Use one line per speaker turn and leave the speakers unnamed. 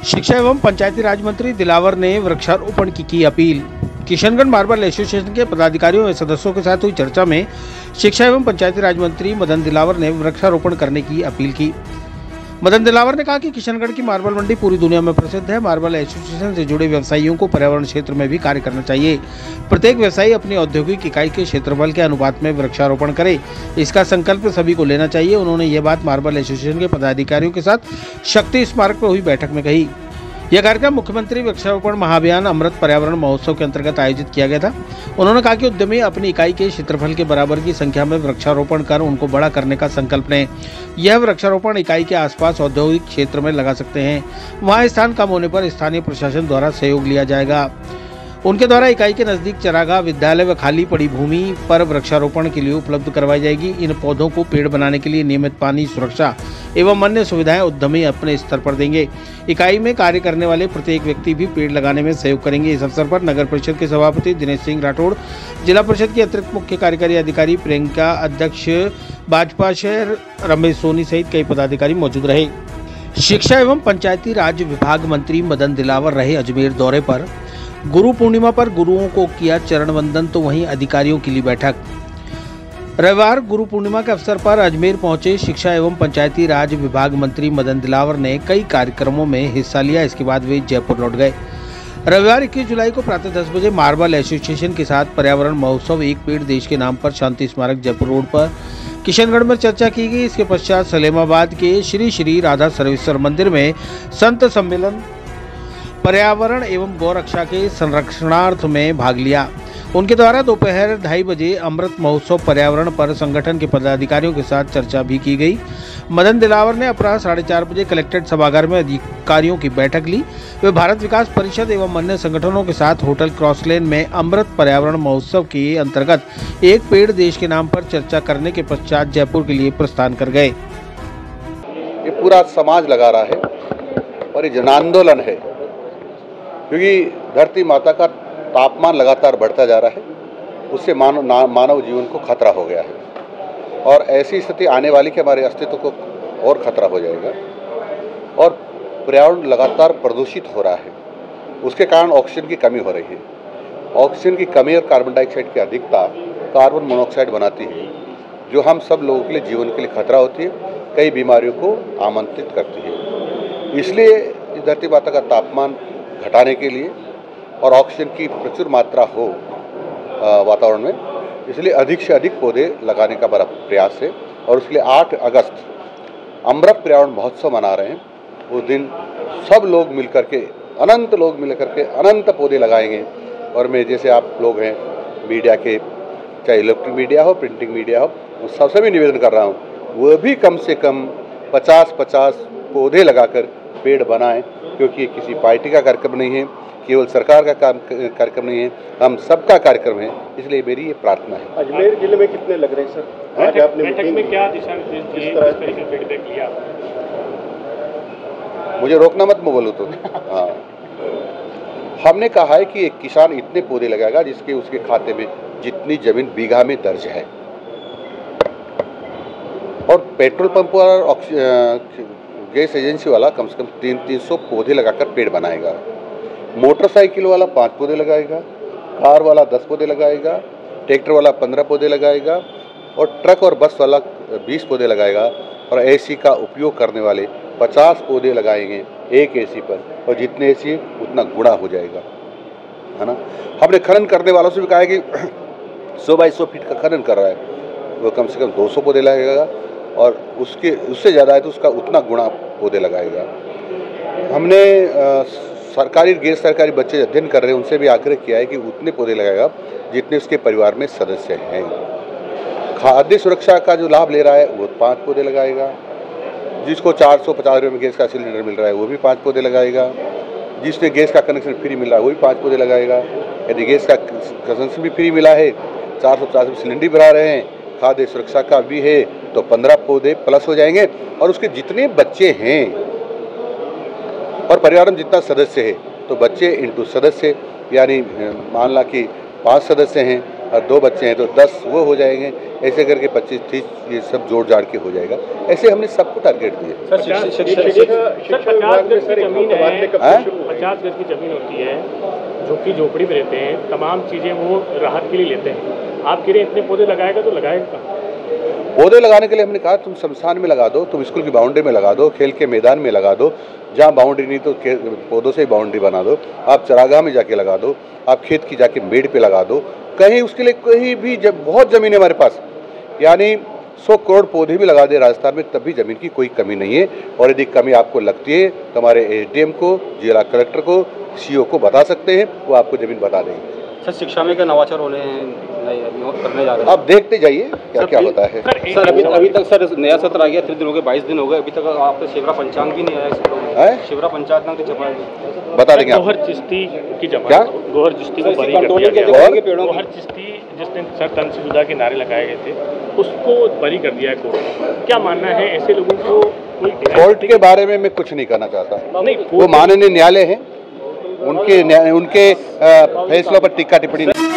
शिक्षा एवं पंचायती राज मंत्री दिलावर ने वृक्षारोपण की अपील। किशनगढ़ मार्बल एसोसिएशन के पदाधिकारियों व सदस्यों के साथ हुई चर्चा में शिक्षा एवं पंचायती राज मंत्री मदन दिलावर ने वृक्षारोपण करने की अपील की। मदन दिलावर ने कहा कि किशनगढ़ की मार्बल मंडी पूरी दुनिया में प्रसिद्ध है। मार्बल एसोसिएशन से जुड़े व्यवसायियों को पर्यावरण क्षेत्र में भी कार्य करना चाहिए। प्रत्येक व्यवसायी अपनी औद्योगिक इकाई के क्षेत्रफल के अनुपात में वृक्षारोपण करे, इसका संकल्प सभी को लेना चाहिए। उन्होंने ये बात मार्बल एसोसिएशन के पदाधिकारियों के साथ शक्ति स्मारक पर हुई बैठक में कही। यह कार्यक्रम मुख्यमंत्री वृक्षारोपण महाअभियान अमृत पर्यावरण महोत्सव के अंतर्गत आयोजित किया गया था। उन्होंने कहा कि उद्यमी अपनी इकाई के क्षेत्रफल के बराबर की संख्या में वृक्षारोपण कर उनको बड़ा करने का संकल्प लें। यह वृक्षारोपण इकाई के आसपास औद्योगिक क्षेत्र में लगा सकते हैं। वहां स्थान कम होने पर स्थानीय प्रशासन द्वारा सहयोग लिया जाएगा। उनके द्वारा इकाई के नजदीक चरागाह, विद्यालय व खाली पड़ी भूमि पर वृक्षारोपण के लिए उपलब्ध करवाई जाएगी। इन पौधों को पेड़ बनाने के लिए नियमित पानी, सुरक्षा एवं अन्य सुविधाएं उद्यमी अपने स्तर पर देंगे। इकाई में कार्य करने वाले प्रत्येक व्यक्ति भी पेड़ लगाने में सहयोग करेंगे। इस अवसर पर नगर परिषद के सभापति दिनेश सिंह राठौड़, जिला परिषद की अतिरिक्त मुख्य कार्यकारी अधिकारी प्रियंका, अध्यक्ष भाजपा शहर रमेश सोनी सहित कई पदाधिकारी मौजूद रहे। शिक्षा एवं पंचायती राज विभाग मंत्री मदन दिलावर रहे अजमेर दौरे पर। गुरु पूर्णिमा पर गुरुओं को किया चरण वंदन, तो वहीं अधिकारियों की ली बैठक। रविवार गुरु पूर्णिमा के अवसर पर अजमेर पहुंचे शिक्षा एवं पंचायती राज विभाग मंत्री मदन दिलावर ने कई कार्यक्रमों में हिस्सा लिया। इसके बाद वे जयपुर लौट गए। रविवार 21 जुलाई को प्रातः 10 बजे मार्बल एसोसिएशन के साथ पर्यावरण महोत्सव एक पेड़ देश के नाम पर शांति स्मारक जयपुर रोड पर किशनगढ़ में चर्चा की गई। इसके पश्चात सलेमाबाद के श्री श्री राधा सर्वेश्वर मंदिर में संत सम्मेलन पर्यावरण एवं गौरक्षा के संरक्षणार्थ में भाग लिया। उनके द्वारा दोपहर 2:30 बजे अमृत महोत्सव पर्यावरण पर संगठन के पदाधिकारियों के साथ चर्चा भी की गई। मदन दिलावर ने अपराह 4:30 बजे कलेक्ट्रेट सभागार में अधिकारियों की बैठक ली। वे भारत विकास परिषद एवं अन्य संगठनों के साथ होटल क्रॉसलेन में अमृत पर्यावरण महोत्सव के अंतर्गत एक पेड़ देश के नाम पर चर्चा करने के पश्चात जयपुर के लिए प्रस्थान कर गए।
ये पूरा समाज लगा रहा है और ये जन आंदोलन है, क्योंकि धरती माता का तापमान लगातार बढ़ता जा रहा है। उससे मानव जीवन को खतरा हो गया है और ऐसी स्थिति आने वाली कि हमारे अस्तित्व को और खतरा हो जाएगा। और पर्यावरण लगातार प्रदूषित हो रहा है, उसके कारण ऑक्सीजन की कमी हो रही है। ऑक्सीजन की कमी और कार्बन डाइऑक्साइड की अधिकता कार्बन मोनोऑक्साइड बनाती है, जो हम सब लोगों के लिए जीवन के लिए खतरा होती है, कई बीमारियों को आमंत्रित करती है। इसलिए इस धरती माता का तापमान घटाने के लिए और ऑक्सीजन की प्रचुर मात्रा हो वातावरण में, इसलिए अधिक से अधिक पौधे लगाने का बड़ा प्रयास है। और उसके लिए 8 अगस्त अमृत पर्यावरण महोत्सव मना रहे हैं। उस दिन सब लोग मिलकर के, अनंत लोग मिलकर के अनंत पौधे लगाएंगे। और मैं, जैसे आप लोग हैं मीडिया के, चाहे इलेक्ट्रिक मीडिया हो, प्रिंटिंग मीडिया हो, उन सबसे भी निवेदन कर रहा हूँ, वो भी कम से कम 50-50 पौधे लगाकर पेड़ बनाएं, क्योंकि ये किसी पार्टी का कार्यक्रम नहीं है, केवल सरकार का कार्यक्रम नहीं है, हम सबका कार्यक्रम है। इसलिए मेरी ये प्रार्थना है।
अजमेर जिले में कितने लग रहे हैं सर?
बैठक में क्या दिशा निर्देश दिए, किस तरह से फीडबैक लिया?
मुझे रोकना मत, मैं बोलूँ तो। हाँ, हमने कहा है कि एक किसान इतने पौधे लगाएगा जिसके उसके खाते में जितनी जमीन बीघा में दर्ज है। और पेट्रोल पंप और गैस एजेंसी वाला कम से कम 300 पौधे लगाकर पेड़ बनाएगा। मोटरसाइकिल वाला 5 पौधे लगाएगा, कार वाला 10 पौधे लगाएगा, ट्रैक्टर वाला 15 पौधे लगाएगा और ट्रक और बस वाला 20 पौधे लगाएगा। और एसी का उपयोग करने वाले 50 पौधे लगाएंगे एक एसी पर, और जितने एसी उतना गुणा हो जाएगा, है ना। हमने खनन करने वालों से भी कहा है कि 100 बाई 100 फीट का खनन कर रहा है, वो कम से कम 200 पौधे लगाएगा, और उससे ज़्यादा है तो उसका उतना गुणा पौधे लगाएगा। हमने सरकारी गैर सरकारी बच्चे अध्ययन कर रहे हैं, उनसे भी आग्रह किया है कि उतने पौधे लगाएगा जितने उसके परिवार में सदस्य हैं। खाद्य सुरक्षा का जो लाभ ले रहा है वो 5 पौधे लगाएगा। जिसको 450 रुपये में गैस का सिलेंडर मिल रहा है वो भी 5 पौधे लगाएगा। जिसने गैस का कनेक्शन फ्री मिल रहा है वो भी 5 पौधे लगाएगा। यदि गैस का कनेक्शन भी फ्री मिला है, 450 रुपये सिलेंडर भरा रहे हैं, खाद्य सुरक्षा का भी है, तो 15 पौधे प्लस हो जाएंगे। और उसके जितने बच्चे हैं और परिवार में जितना सदस्य है, तो बच्चे इंटू सदस्य, यानी मान ला कि 5 सदस्य हैं और 2 बच्चे हैं तो 10 वो हो जाएंगे, ऐसे करके 25-30 ये सब जोड़ जाड़ के हो जाएगा। ऐसे हमने सबको टारगेट दिए।
सर शिक्षा विभाग में सर
जमीन है,
50
गज की जमीन होती है, झुग्गी झोपड़ी में रहते हैं, तमाम चीजें वो राहत के लिए लेते हैं। आप कह रहे हैं इतने पौधे लगाएगा तो लगाएगा।
पौधे लगाने के लिए हमने कहा तुम शमशान में लगा दो, तुम स्कूल की बाउंड्री में लगा दो, खेल के मैदान में लगा दो, जहाँ बाउंड्री नहीं तो पौधों से ही बाउंड्री बना दो, आप चरागाह में जाके लगा दो, आप खेत की जाके मेड़ पे लगा दो, कहीं उसके लिए कहीं भी जब बहुत ज़मीन है हमारे पास, यानी 100 करोड़ पौधे भी लगा दे राजस्थान में तब भी ज़मीन की कोई कमी नहीं है। और यदि कमी आपको लगती है तो हमारे एसडीएम को, जिला कलेक्टर को, सीओ को बता सकते हैं, वो आपको ज़मीन बता देंगे।
सर शिक्षा में क्या नवाचार होने करने जा रहे हैं?
आप देखते जाइए क्या क्या होता है।
सर अभी तक सर नया सत्र आ गया, 3 दिन हो गए, 22 दिन हो गए, अभी तक आपका शिवरा पंचांग भी नहीं आया। शिवरा पंचायत नाम की छपा
बता देंगे आप।
गोहर चिश्ती की जमा,
क्या
गोहर चिश्ती को बरी कर दिया गया। गोहर चिश्ती जिसने सर तन से जुदा के नारे लगाए गए थे उसको बरी कर दिया है कोर्ट। क्या मानना है ऐसे लोगों को?
कोर्ट के बारे में मैं कुछ नहीं कहना चाहता,
नहीं,
वो माननीय न्यायालय है, उनके फैसलों पर टीका टिप्पणी नहीं।